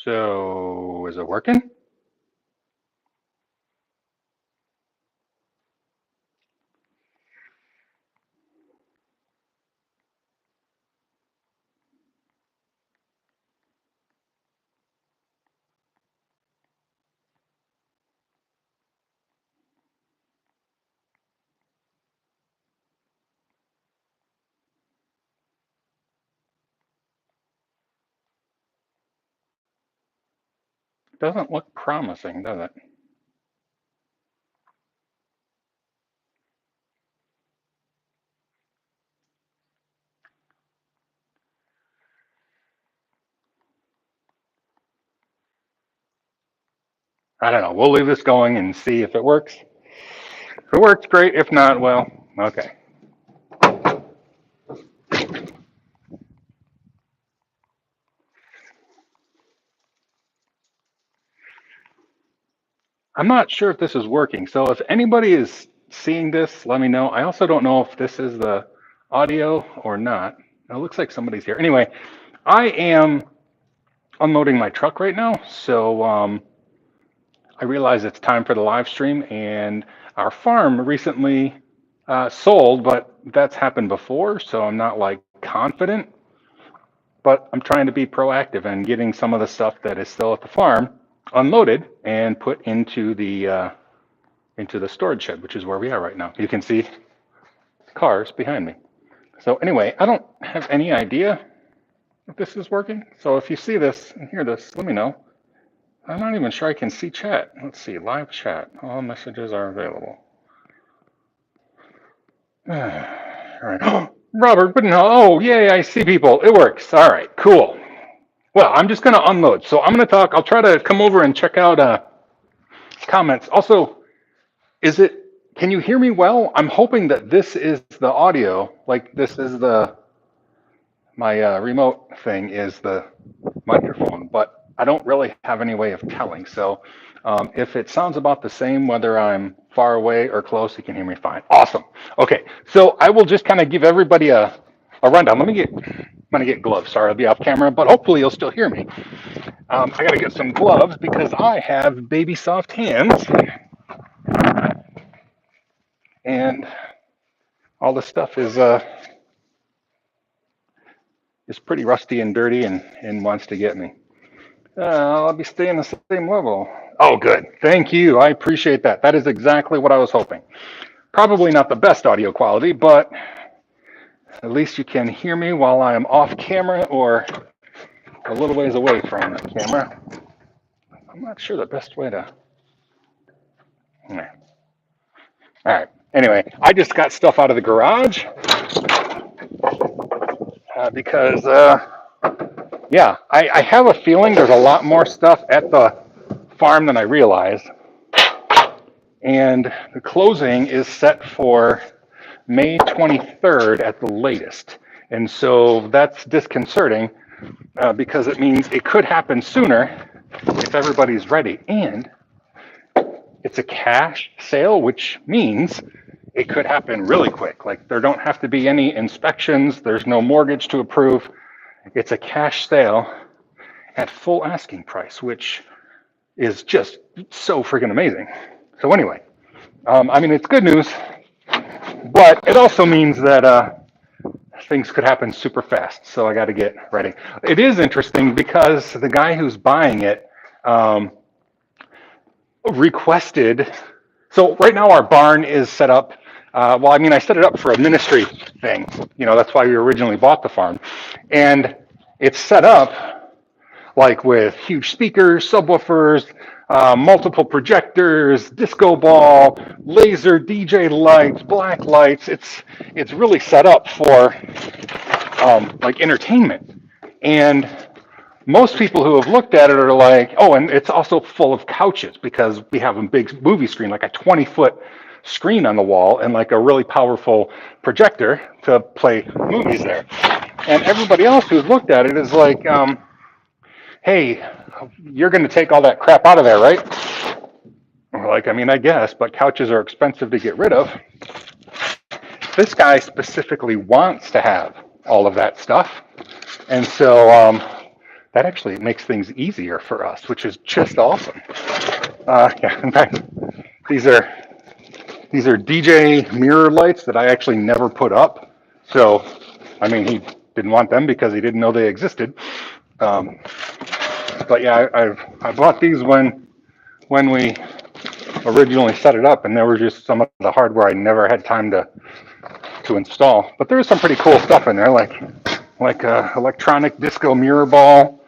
So, is it working? Doesn't look promising, does it? I don't know. We'll leave this going and see if it works. If it works, great. If not, well, okay. I'm not sure if this is working. So, if anybody is seeing this, let me know. I also don't know if this is the audio or not. It looks like somebody's here. Anyway, I am unloading my truck right now. So, I realize it's time for the live stream, and our farm recently sold, but that's happened before, so I'm not like confident. But I'm trying to be proactive and getting some of the stuff that is still at the farm unloaded and put into the storage shed, which is where we are right now. You can see cars behind me. So anyway, I don't have any idea if this is working. So if you see this and hear this, let me know. I'm not even sure I can see chat. Let's see, live chat. All messages are available. All right. Robert, but no. Oh, yay, I see people. It works. All right, cool. Well, I'm just going to unload. So I'm going to talk. I'll try to come over and check out comments. Also, is it, can you hear me well? I'm hoping that this is the audio, like this is my remote thing is the microphone, but I don't really have any way of telling. So if it sounds about the same, whether I'm far away or close, you can hear me fine. Awesome. Okay, so I will just kind of give everybody a rundown. I'm gonna get gloves. Sorry, I'll be off camera, but hopefully you'll still hear me. I gotta get some gloves because I have baby soft hands, and all this stuff is pretty rusty and dirty and wants to get me. I'll be staying the same level. Oh, good. Thank you. I appreciate that. That is exactly what I was hoping. Probably not the best audio quality, but at least you can hear me while I am off camera or a little ways away from the camera. I'm not sure the best way to. All right. Anyway, I just got stuff out of the garage because, yeah, I have a feeling there's a lot more stuff at the farm than I realized. And the closing is set for May 23rd at the latest. And so that's disconcerting because it means it could happen sooner if everybody's ready. And it's a cash sale, which means it could happen really quick. Like there don't have to be any inspections. There's no mortgage to approve. It's a cash sale at full asking price, which is just so freaking amazing. So anyway, I mean, it's good news, but it also means that things could happen super fast. So I got to get ready. It is interesting because the guy who's buying it requested. So right now our barn is set up. Well, I mean, I set it up for a ministry thing. You know, that's why we originally bought the farm, and it's set up like with huge speakers, subwoofers, multiple projectors, disco ball, laser DJ lights, black lights. It's really set up for like entertainment. And most people who have looked at it are like, oh, and it's also full of couches because we have a big movie screen, like a 20-foot screen on the wall and like a really powerful projector to play movies there. And everybody else who's looked at it is like, hey, you're going to take all that crap out of there, right? We're like, I mean, I guess, but couches are expensive to get rid of. This guy specifically wants to have all of that stuff. And so that actually makes things easier for us, which is just awesome. Yeah, in fact, these are DJ mirror lights that I actually never put up. So, I mean, he didn't want them because he didn't know they existed. Um, but yeah, I bought these when we originally set it up, and there was just some of the hardware I never had time to install. But there was some pretty cool stuff in there, like a electronic disco mirror ball,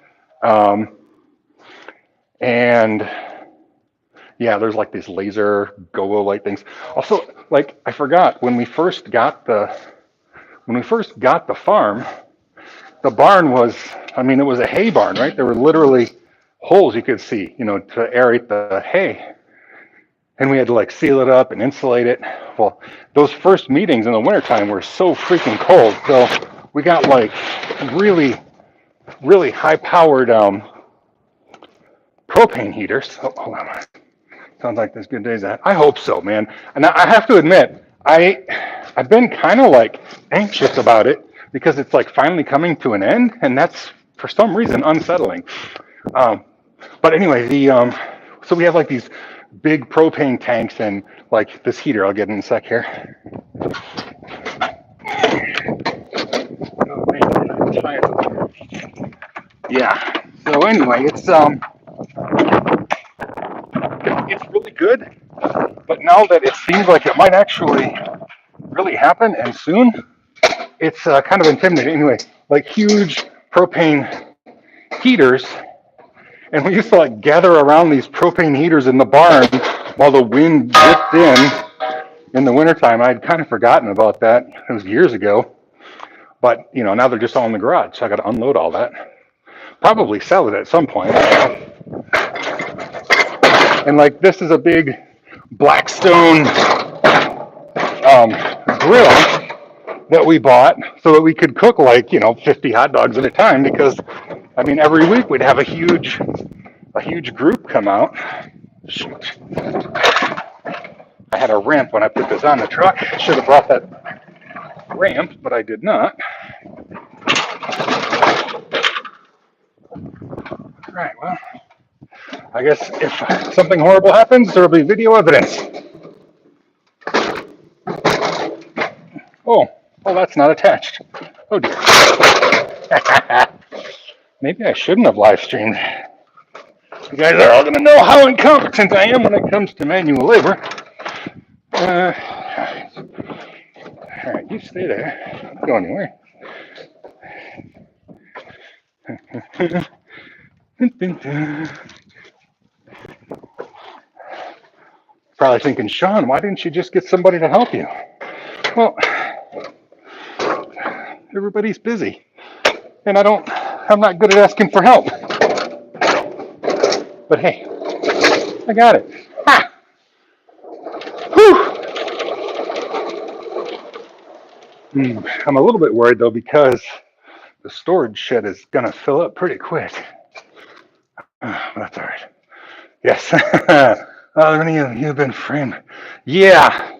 and yeah, there's like these laser go-go light things. Also, like I forgot when we first got the farm, the barn was, I mean, it was a hay barn, right? There were literally holes you could see, to aerate the hay. And we had to like seal it up and insulate it. Well, those first meetings in the wintertime were so freaking cold. So we got like really, really high powered propane heaters. Oh, hold on. Sounds like there's good days ahead. I hope so, man. And I have to admit, I've been kind of like anxious about it because it's like finally coming to an end, and that's for some reason unsettling. But anyway, so we have like these big propane tanks and like this heater. I'll get in a sec here. Oh man, I'm tired. Yeah. So anyway, it's really good. But now that it seems like it might actually really happen and soon, it's kind of intimidating. Anyway, like huge propane heaters, and we used to like gather around these propane heaters in the barn while the wind whipped in the wintertime. I'd kind of forgotten about that. It was years ago. But, now they're just all in the garage, so I got to unload all that. Probably sell it at some point. And like this is a big Blackstone grill that we bought so that we could cook like 50 hot dogs at a time, because I mean every week we'd have a huge group come out. Shoot, I had a ramp when I put this on the truck. I should have brought that ramp, but I did not. All right, well, I guess if something horrible happens, there'll be video evidence. Oh, that's not attached. Oh dear. Maybe I shouldn't have live streamed. You guys are all going to know how incompetent I am when it comes to manual labor. All right, you stay there. Don't go anywhere. Probably thinking, Shawn, why didn't you just get somebody to help you? Well, everybody's busy, and I'm not good at asking for help. But hey, I got it. Ha! Whew! I'm a little bit worried though, because the storage shed is gonna fill up pretty quick. That's all right. Yes. How many of you have been framed? Yeah.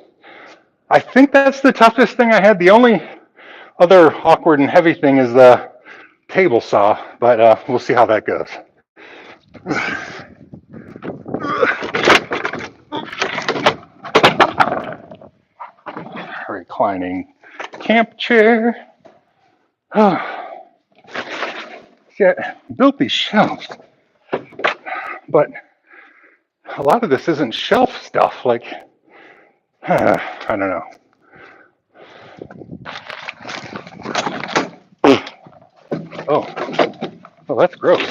I think that's the toughest thing I had. The only other awkward and heavy thing is the table saw, but we'll see how that goes. Reclining camp chair. See, I built these shelves, but a lot of this isn't shelf stuff. Like, I don't know. Oh, that's gross.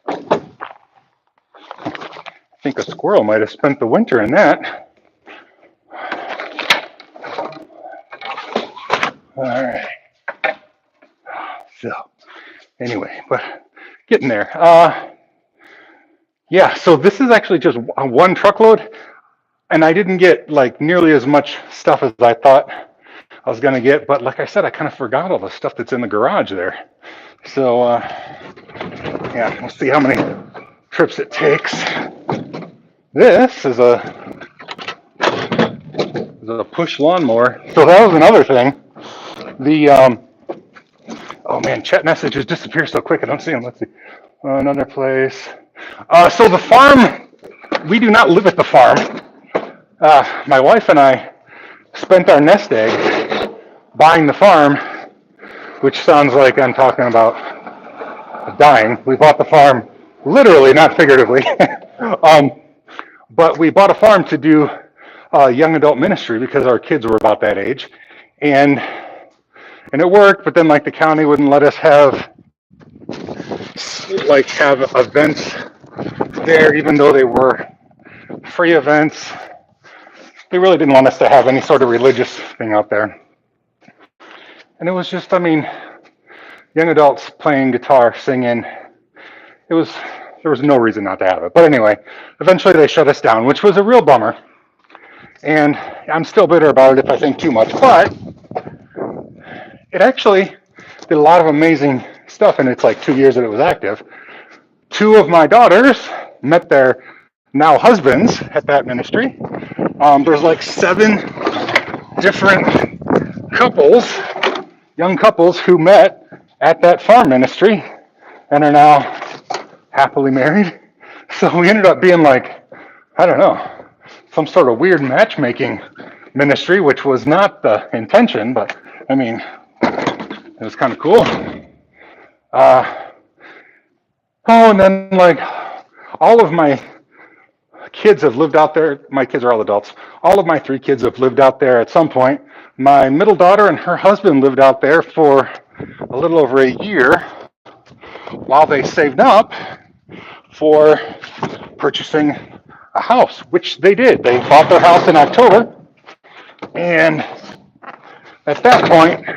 I think a squirrel might have spent the winter in that. All right. So, anyway, but getting there. Yeah, so this is actually just one truckload, and I didn't get like nearly as much stuff as I thought I was going to get. But like I said, I kind of forgot all the stuff that's in the garage there. So, yeah, we'll see how many trips it takes. This is a push lawnmower. So that was another thing. Oh man, chat messages disappear so quick. I don't see them. Let's see. Another place. So the farm, we do not live at the farm. My wife and I spent our nest egg buying the farm, which sounds like I'm talking about dying. We bought the farm literally, not figuratively. But we bought a farm to do young adult ministry because our kids were about that age. And it worked, but then like the county wouldn't let us have events there, even though they were free events. They really didn't want us to have any sort of religious thing out there. And it was just, I mean, young adults playing guitar, singing. There was no reason not to have it. But anyway, eventually they shut us down, which was a real bummer. And I'm still bitter about it if I think too much. But it actually did a lot of amazing stuff in its like 2 years that it was active. 2 of my daughters met their now husbands at that ministry. There's like 7 different couples, young couples who met at that farm ministry and are now happily married. So we ended up being like, I don't know, some sort of weird matchmaking ministry, which was not the intention, but I mean, it was kind of cool. And then like all of my kids have lived out there. My kids are all adults. All of my 3 kids have lived out there at some point. My middle daughter and her husband lived out there for a little over a year while they saved up for purchasing a house, which they did. They bought their house in October. And at that point,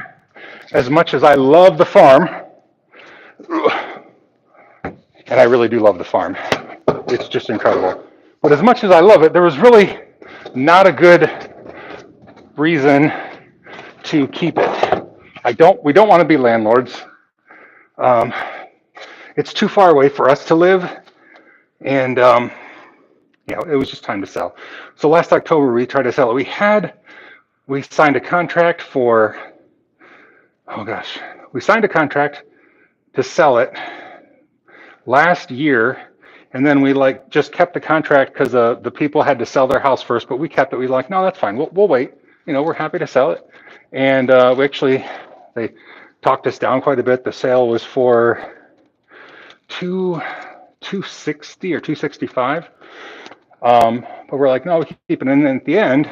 as much as I love the farm, and I really do love the farm, it's just incredible. But as much as I love it, there was really not a good reason to keep it. We don't want to be landlords. It's too far away for us to live, and it was just time to sell. So last October we tried to sell it. We signed a contract for, we signed a contract to sell it last year, and then we just kept the contract because the people had to sell their house first, but we kept it. We were like, no, that's fine. We'll wait. We're happy to sell it. And they talked us down quite a bit. The sale was for $260 or $265. But we're like, no, we keep it. And then at the end,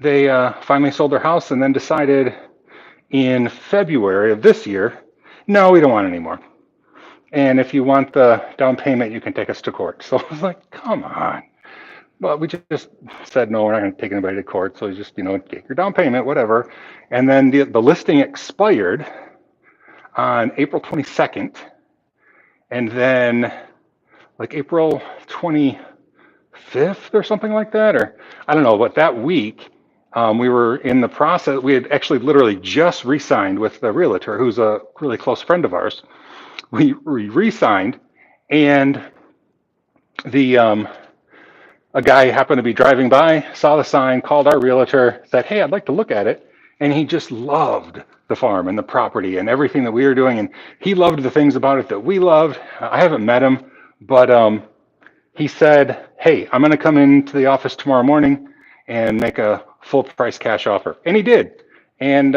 they finally sold their house and then decided in February of this year, no, we don't want it anymore. And if you want the down payment, you can take us to court. So I was like, come on. Well, we just said, no, we're not going to take anybody to court. So just, get your down payment, whatever. And then the listing expired on April 22nd. And then April 25th or something like that, or I don't know, but that week we were in the process. We had actually literally just re-signed with the realtor, who's a really close friend of ours. We re-signed, and a guy happened to be driving by, saw the sign, called our realtor, said, hey, I'd like to look at it. And he just loved the farm and the property and everything that we were doing. And he loved the things about it that we loved. I haven't met him, but he said, hey, I'm going to come into the office tomorrow morning and make a full price cash offer. And he did. And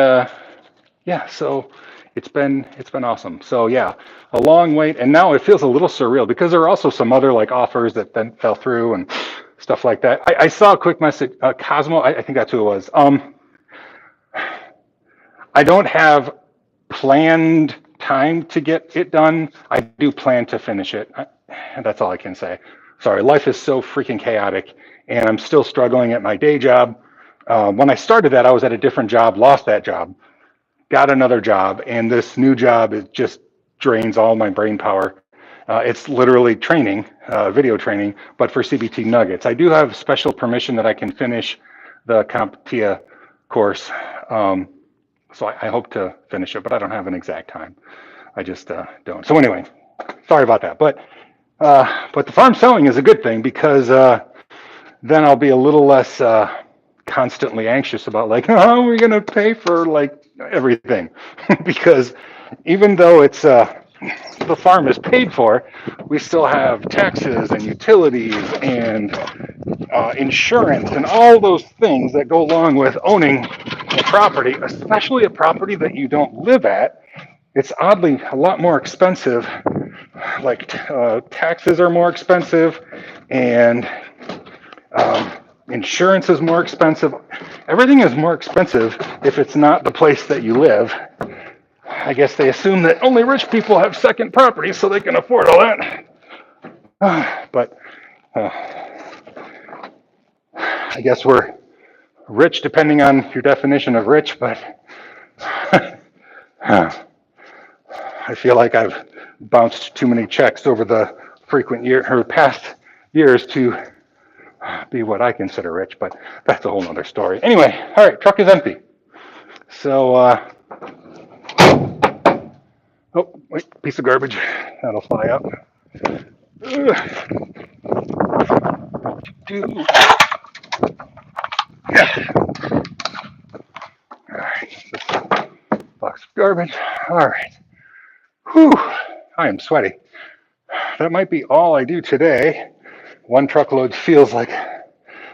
so it's been awesome. So yeah, a long wait. And now it feels a little surreal because there are also some other offers that then fell through and stuff like that. I saw a quick message, Cosmo, I think that's who it was. I don't have planned time to get it done. I do plan to finish it. That's all I can say. Sorry, life is so freaking chaotic, and I'm still struggling at my day job. When I started that, I was at a different job, lost that job, got another job, and this new job, it just drains all my brain power. It's literally training, video training, but for CBT nuggets. I do have special permission that I can finish the CompTIA course. So I hope to finish it, but I don't have an exact time. I just don't. So anyway, sorry about that. But the farm selling is a good thing because then I'll be a little less constantly anxious about how are we going to pay for everything, because even though it's the farm is paid for, we still have taxes and utilities and insurance and all those things that go along with owning a property, especially a property that you don't live at. It's oddly a lot more expensive. Like taxes are more expensive, and insurance is more expensive. Everything is more expensive if it's not the place that you live. I guess they assume that only rich people have second property so they can afford all that. But I guess we're rich depending on your definition of rich, but I feel like I've bounced too many checks over the past years to be what I consider rich, but that's a whole nother story. Anyway, all right, truck is empty. So, oh, wait, piece of garbage. That'll fly up. Yeah. All right, this box of garbage. All right. Whew, I am sweaty. That might be all I do today. One truckload feels like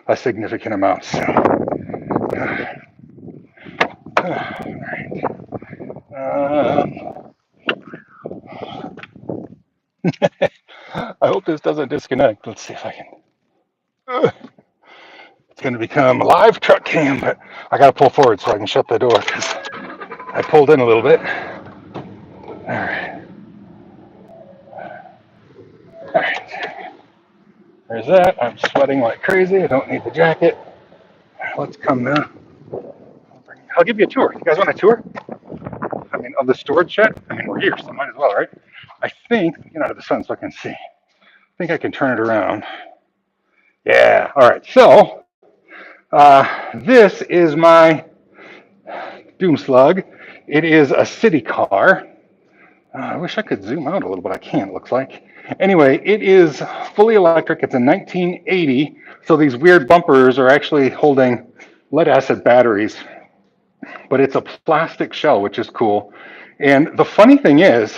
a significant amount. So, all right. I hope this doesn't disconnect. Let's see if I can. It's going to become a live truck cam, but I got to pull forward so I can shut the door because I pulled in a little bit. All right. All right. There's that. I'm sweating like crazy. I don't need the jacket. Let's come now. I'll give you a tour. You guys want a tour? I mean, of the storage shed? I mean, we're here, so might as well, right? I think, get out of the sun so I can see. I think I can turn it around. Yeah, all right. So, this is my Doom Slug. It is a city car. I wish I could zoom out a little, but I can't, it looks like. Anyway, it is fully electric. It's a 1980, so these weird bumpers are actually holding lead acid batteries, but it's a plastic shell, which is cool. And the funny thing is,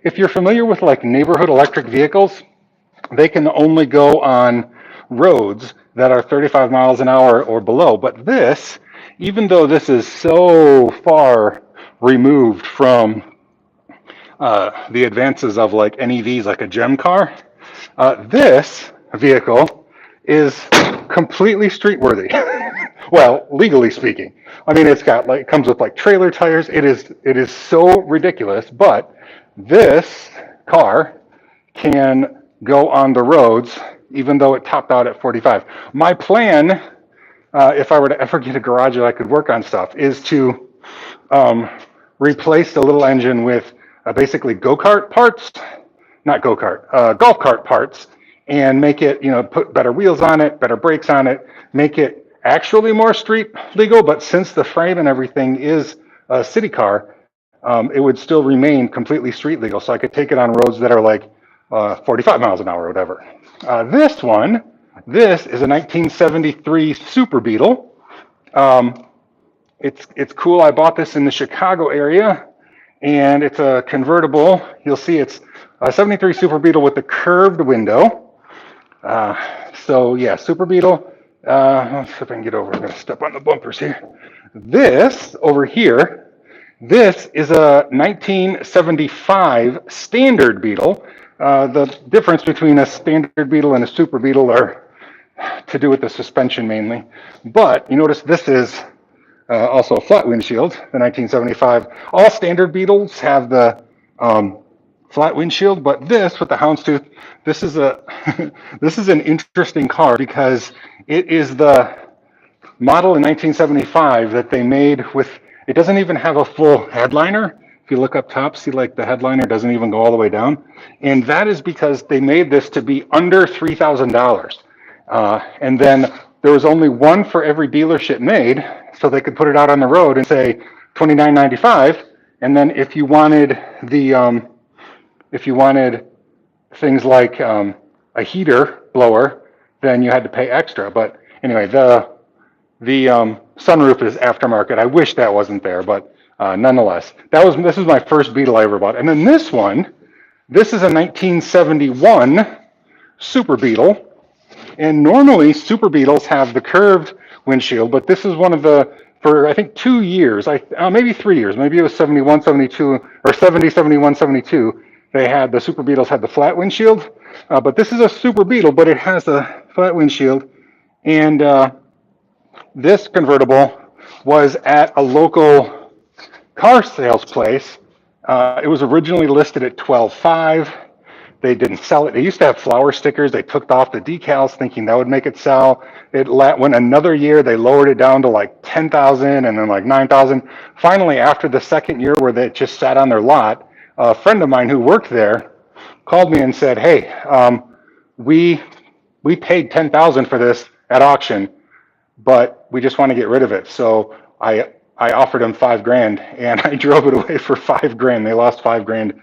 if you're familiar with like neighborhood electric vehicles, they can only go on roads that are 35 miles an hour or below. But this, even though this is so far removed from the advances of like NEVs, like a GEM car, this vehicle is completely street worthy. Well, legally speaking. I mean, it's got like, it comes with like trailer tires. It is so ridiculous, but this car can go on the roads, even though it topped out at 45. My plan, if I were to ever get a garage that I could work on stuff, is to replace the little engine with basically go-kart parts, not go-kart, golf cart parts, and make it, put better wheels on it, better brakes on it, make it actually more street legal. But since the frame and everything is a city car, it would still remain completely street legal. So I could take it on roads that are like 45 miles an hour or whatever. This is a 1973 Super Beetle. It's cool. I bought this in the Chicago area, and it's a convertible. You'll see it's a 73 Super Beetle with the curved window. So yeah, Super Beetle. Let's see if I can get over. I'm going to step on the bumpers here. This over here, this is a 1975 Standard Beetle. The difference between a Standard Beetle and a Super Beetle are to do with the suspension mainly. But you notice this is also a flat windshield, the 1975. All Standard Beetles have the flat windshield, but this with the houndstooth, this is this is an interesting car because it is the model in 1975 that they made with, it doesn't even have a full headliner. If you look up top, see like the headliner doesn't even go all the way down. And that is because they made this to be under $3,000. And then there was only one for every dealership made, so they could put it out on the road and say $29.95. And then if you wanted things like a heater blower, then you had to pay extra. But anyway, the sunroof is aftermarket. I wish that wasn't there, but Nonetheless, this is my first Beetle I ever bought. And then this is a 1971 Super Beetle. And normally Super Beetles have the curved windshield, but this is one of the, for I think 2 years, maybe 3 years, maybe it was 71, 72, or 70, 71, 72, the Super Beetles had the flat windshield. But this is a Super Beetle, but it has a flat windshield. And this convertible was at a local car sales place. It was originally listed at 12.5. They didn't sell it. They used to have flower stickers. They took off the decals thinking that would make it sell. It went another year. They lowered it down to like 10,000 and then like 9,000. Finally, after the second year where they just sat on their lot, a friend of mine who worked there called me and said, "Hey, we paid 10,000 for this at auction, but we just want to get rid of it." So I offered them $5,000 and I drove it away for $5,000. They lost $5,000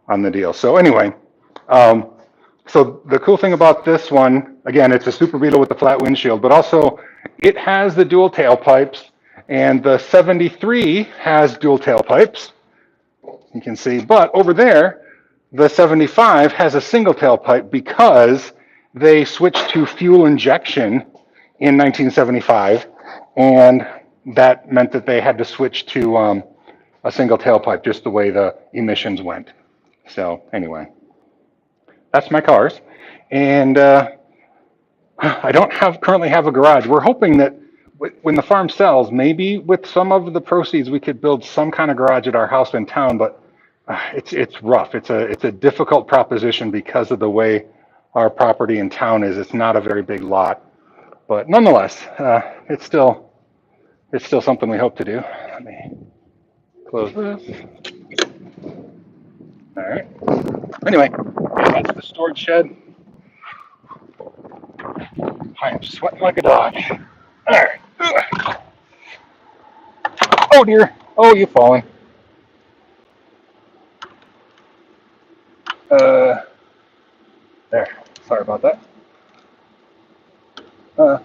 on the deal. So anyway, so the cool thing about this one, again, it's a Super Beetle with the flat windshield, but also it has the dual tailpipes, and the 73 has dual tailpipes. You can see, but over there, the 75 has a single tailpipe because they switched to fuel injection in 1975, and that meant that they had to switch to a single tailpipe, just the way the emissions went. So anyway, that's my cars, and I don't currently have a garage. We're hoping that when the farm sells, maybe with some of the proceeds, we could build some kind of garage at our house in town. But it's rough. It's a difficult proposition because of the way our property in town is. It's not a very big lot, but nonetheless, it's still something we hope to do. Let me close this. All right. Anyway, that's the storage shed. I am sweating like a dog. All right. Oh dear. Oh, you've fallen. There. Sorry about that. All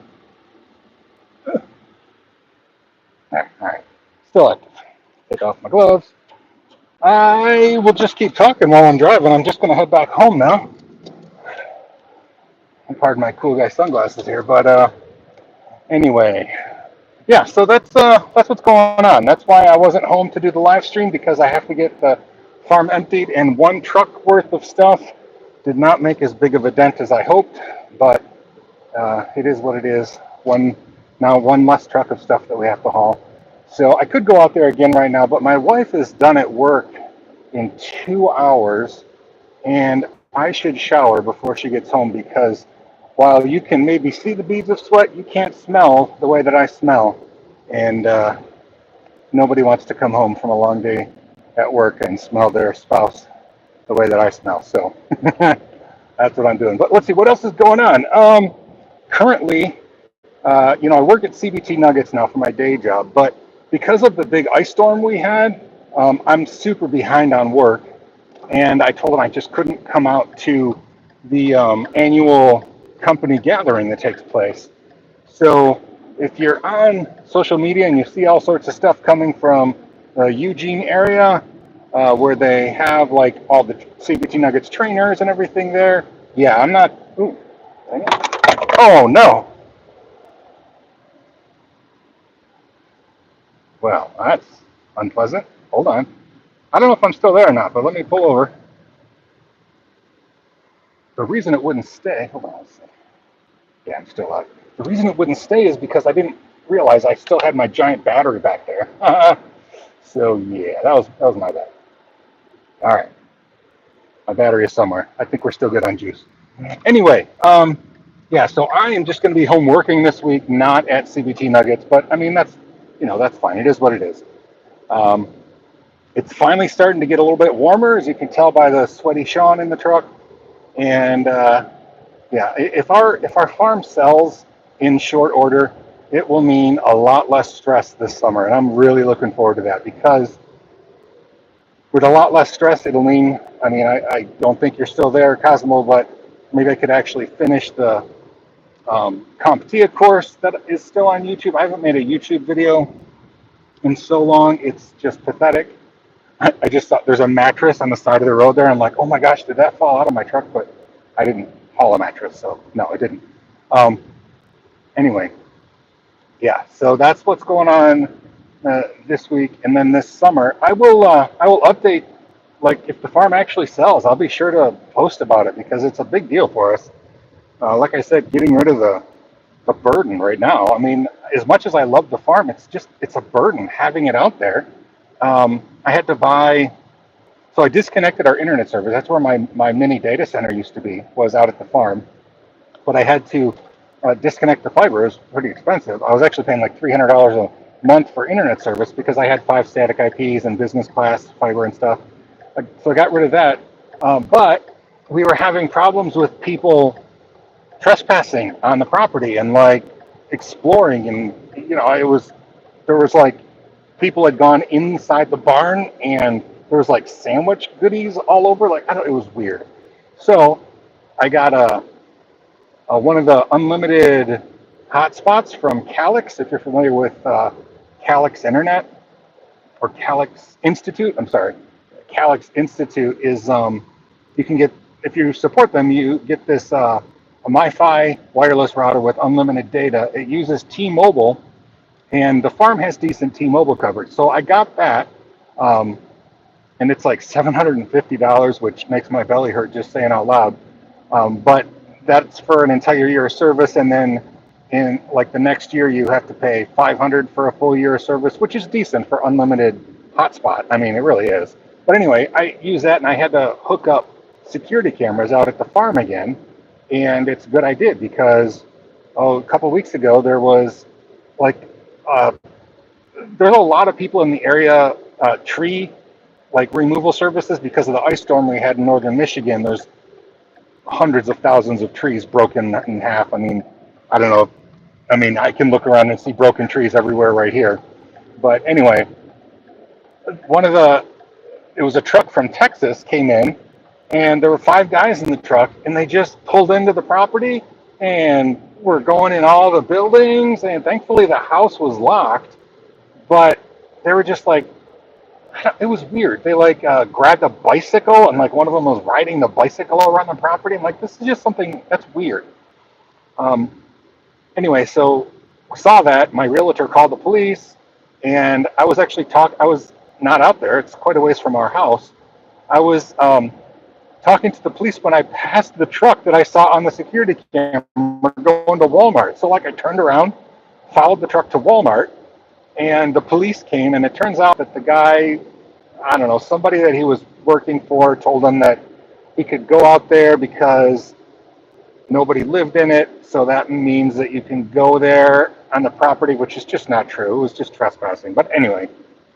right. Still active. Take off my gloves. I will just keep talking while I'm driving. I'm just going to head back home now. Pardon my cool guy sunglasses here, but anyway, yeah. So that's what's going on. That's why I wasn't home to do the live stream, because I have to get the farm emptied, and one truck worth of stuff did not make as big of a dent as I hoped, but it is what it is. One less truck of stuff that we have to haul. So I could go out there again right now, but my wife is done at work in 2 hours, and I should shower before she gets home, because while you can maybe see the beads of sweat, you can't smell the way that I smell. And nobody wants to come home from a long day at work and smell their spouse the way that I smell. So that's what I'm doing. But let's see, what else is going on? Currently, I work at CBT Nuggets now for my day job, but because of the big ice storm we had, I'm super behind on work. And I told them I just couldn't come out to the annual company gathering that takes place. So if you're on social media and you see all sorts of stuff coming from the Eugene area, where they have like all the CBT Nuggets trainers and everything there, yeah, I'm not. Ooh, oh no! Well, that's unpleasant. Hold on. I don't know if I'm still there or not, but let me pull over. The reason it wouldn't stay, hold on a second. Yeah, I'm still out. The reason it wouldn't stay is because I didn't realize I still had my giant battery back there. So yeah, that was my bad. All right, my battery is somewhere. I think we're still good on juice. Anyway, yeah, so I am just going to be home working this week, not at CBT Nuggets, but I mean that's fine. It is what it is. It's finally starting to get a little bit warmer, as you can tell by the sweaty Shawn in the truck. And yeah, if our farm sells in short order, it will mean a lot less stress this summer, and I'm really looking forward to that, because with a lot less stress, it'll mean, I don't think you're still there, Cosmo, but maybe I could actually finish the CompTIA course that is still on YouTube. I haven't made a YouTube video in so long. It's just pathetic. I just thought there's a mattress on the side of the road there. I'm like, oh my gosh, did that fall out of my truck? But I didn't haul a mattress, so no, it didn't. Um, anyway, yeah, so that's what's going on this week, and then this summer I will update, like if the farm actually sells. I'll be sure to post about it because it's a big deal for us. Like I said, getting rid of the burden right now. I mean, as much as I love the farm, it's a burden having it out there. I had to buy, so I disconnected our internet service. That's where my mini data center used to be, was out at the farm. But I had to disconnect the fiber. It was pretty expensive. I was actually paying like $300 a month for internet service because I had 5 static IPs and business class fiber and stuff. So I got rid of that. But we were having problems with people trespassing on the property and like exploring, and there was like people had gone inside the barn and there was like sandwich goodies all over. Like, I don't, it was weird. So I got one of the unlimited hotspots from Calix. If you're familiar with Calix Internet or Calix Institute, I'm sorry, Calix Institute is you can get, if you support them, you get this a MiFi wireless router with unlimited data. It uses T-Mobile, and the farm has decent T-Mobile coverage. So I got that, and it's like $750, which makes my belly hurt just saying out loud. But that's for an entire year of service, and then in like the next year you have to pay $500 for a full year of service, which is decent for unlimited hotspot. I mean, it really is. But anyway, I use that, and I had to hook up security cameras out at the farm again, and it's good I did because a couple of weeks ago there was like uh, there's a lot of people in the area, tree like removal services, because of the ice storm we had in northern Michigan. There's hundreds of thousands of trees broken in half. I mean, I don't know. I mean, I can look around and see broken trees everywhere right here. But anyway, one of the, it was a truck from Texas came in, and there were 5 guys in the truck, and they just pulled into the property and were going in all the buildings. And thankfully, the house was locked, but they were just like, it was weird. They like grabbed a bicycle, and like one of them was riding the bicycle around the property. I'm like, this is just something that's weird. Um, anyway, so we saw that. My realtor called the police, and I was actually I was not out there. It's quite a ways from our house. I was talking to the police when I passed the truck that I saw on the security camera going to Walmart. So like I turned around, followed the truck to Walmart, and the police came, and it turns out that the guy, I don't know, somebody that he was working for told him that he could go out there because nobody lived in it, so that means that you can go there on the property, which is just not true. It was just trespassing. But anyway,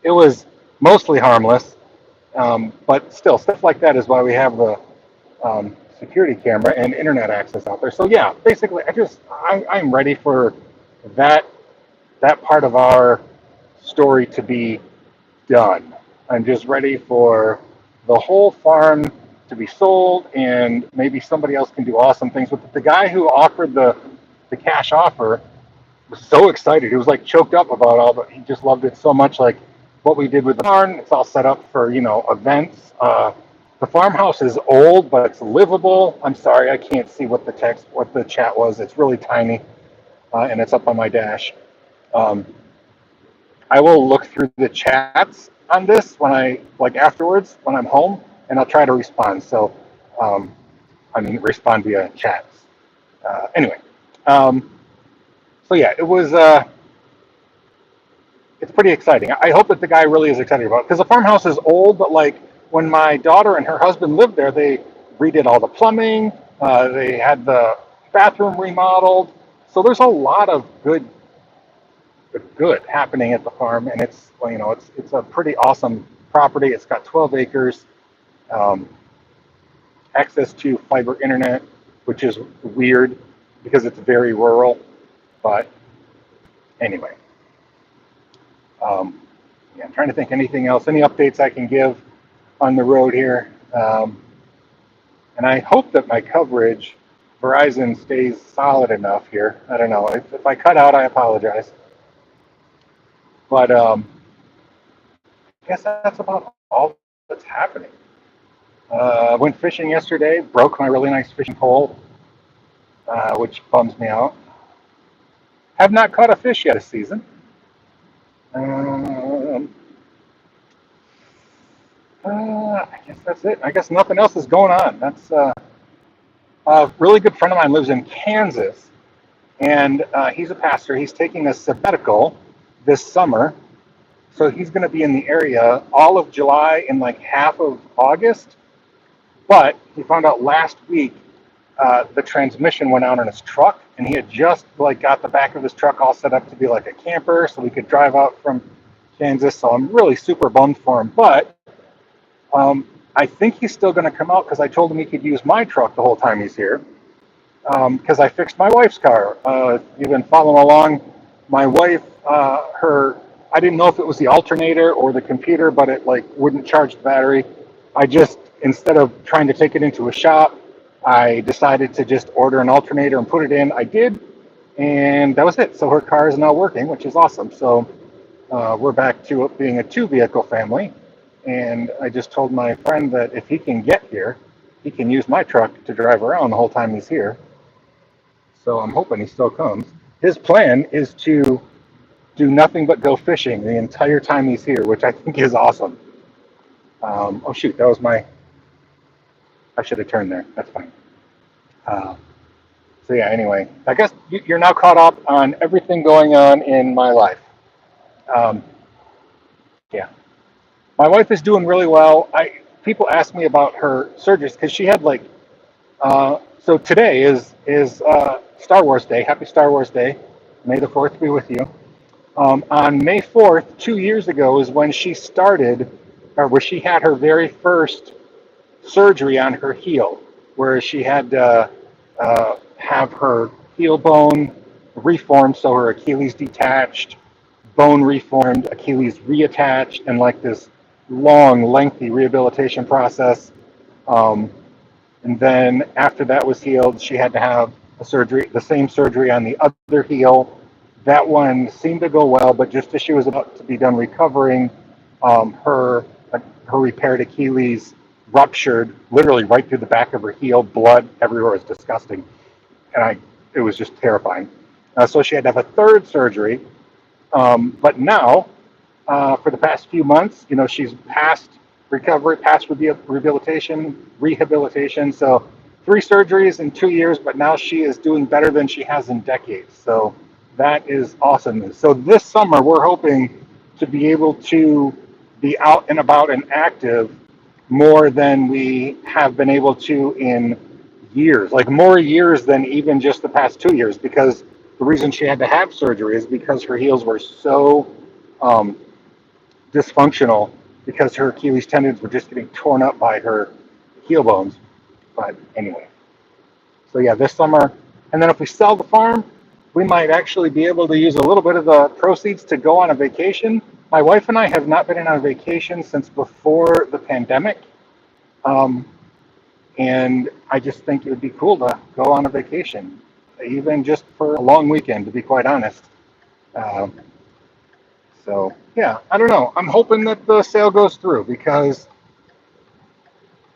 it was mostly harmless. But still, stuff like that is why we have the security camera and internet access out there. So yeah, basically, I'm ready for that part of our story to be done. I'm just ready for the whole farm to be sold, and maybe somebody else can do awesome things with it. The guy who offered the cash offer was so excited. He was like choked up about all, but he just loved it so much. Like what we did with the barn, it's all set up for, events. The farmhouse is old, but it's livable. I'm sorry, I can't see what the chat was. It's really tiny, and it's up on my dash. Um, I will look through the chats on this afterwards when I'm home, and I'll try to respond. So, respond via chats. Anyway, so yeah, it's pretty exciting. I hope that the guy really is excited about it, because the farmhouse is old, but like when my daughter and her husband lived there, they redid all the plumbing. They had the bathroom remodeled. So there's a lot of good happening at the farm, and it's a pretty awesome property. It's got 12 acres, access to fiber internet, which is weird because it's very rural. But anyway, yeah, I'm trying to think anything else, any updates I can give on the road here. And I hope that my coverage, Verizon, stays solid enough here. I don't know. If I cut out, I apologize. But guess that's about all that's happening. Went fishing yesterday, broke my really nice fishing pole, which bums me out. Have not caught a fish yet this season. Um, I guess that's it. I guess nothing else is going on. That's a really good friend of mine lives in Kansas, and he's a pastor. He's taking a sabbatical this summer, so he's going to be in the area all of July and like half of August. But he found out last week the transmission went out on his truck, and he had just like got the back of his truck all set up to be like a camper, so we could drive out from Kansas. So I'm really super bummed for him, but I think he's still going to come out because I told him he could use my truck the whole time he's here. Because I fixed my wife's car. You've been following along. My wife, I didn't know if it was the alternator or the computer, but it like wouldn't charge the battery. I just, instead of trying to take it into a shop, I decided to just order an alternator and put it in. I did, and that was it. So her car is now working, which is awesome. So we're back to it being a two-vehicle family. And I just told my friend that if he can get here, he can use my truck to drive around the whole time he's here. So I'm hoping he still comes. His plan is to do nothing but go fishing the entire time he's here, which I think is awesome. Oh shoot, that was my. I should have turned there. That's fine. Uh, so yeah. Anyway, I guess you're now caught up on everything going on in my life. Um, yeah, my wife is doing really well. I People ask me about her surgeries because she had like. So today is Star Wars Day. Happy Star Wars Day. May the Fourth be with you. On May 4th, 2 years ago, is when she started, or where she had her very first surgery on her heel, where she had to have her heel bone reformed, so her Achilles detached, bone reformed, Achilles reattached, and like this long, lengthy rehabilitation process. Um, and then after that was healed, she had to have a surgery, the same surgery on the other heel. That one seemed to go well, but just as she was about to be done recovering, her repaired Achilles ruptured literally right through the back of her heel. Blood everywhere. It was disgusting, and it was just terrifying. So she had to have a third surgery. But now, for the past few months, she's past recovery, past rehabilitation. So 3 surgeries in 2 years, but now she is doing better than she has in decades. So that is awesome. So this summer, we're hoping to be able to be out and about and active more than we have been able to in years, like more years than even just the past 2 years, because the reason she had to have surgery is because her heels were so um, dysfunctional because her Achilles tendons were just getting torn up by her heel bones. But anyway, so yeah, this summer, and then if we sell the farm, we might actually be able to use a little bit of the proceeds to go on a vacation. My wife and I have not been on a vacation since before the pandemic. Um, and I just think it would be cool to go on a vacation, even just for a long weekend, to be quite honest. Um, so yeah, I don't know. I'm hoping that the sale goes through because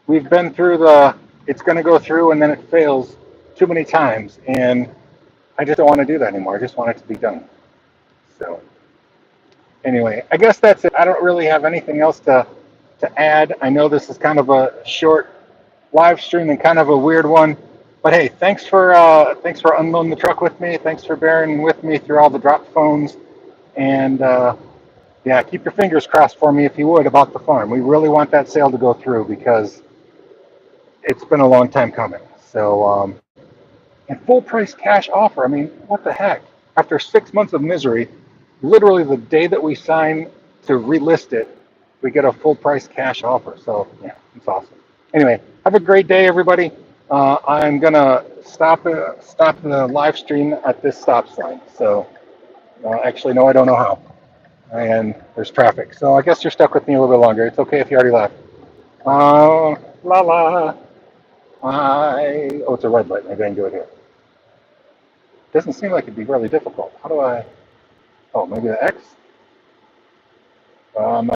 we've been through it's going to go through and then it fails too many times, and I just don't want to do that anymore. I just want it to be done. So anyway, I guess that's it. I don't really have anything else to add. I know this is kind of a short live stream and kind of a weird one, but hey, thanks for unloading the truck with me. Thanks for bearing with me through all the drop phones, and yeah, keep your fingers crossed for me if you would about the farm. We really want that sale to go through because it's been a long time coming. So and full price cash offer. I mean, what the heck? After 6 months of misery, literally the day that we sign to relist it, we get a full price cash offer. So yeah, it's awesome. Anyway, have a great day, everybody. I'm gonna stop the live stream at this stop sign. So actually, no, I don't know how. And there's traffic, so I guess you're stuck with me a little bit longer. It's okay if you already left. La la. Oh, it's a red light. Maybe I can do it here. Doesn't seem like it'd be really difficult. How do I? Oh, maybe the X.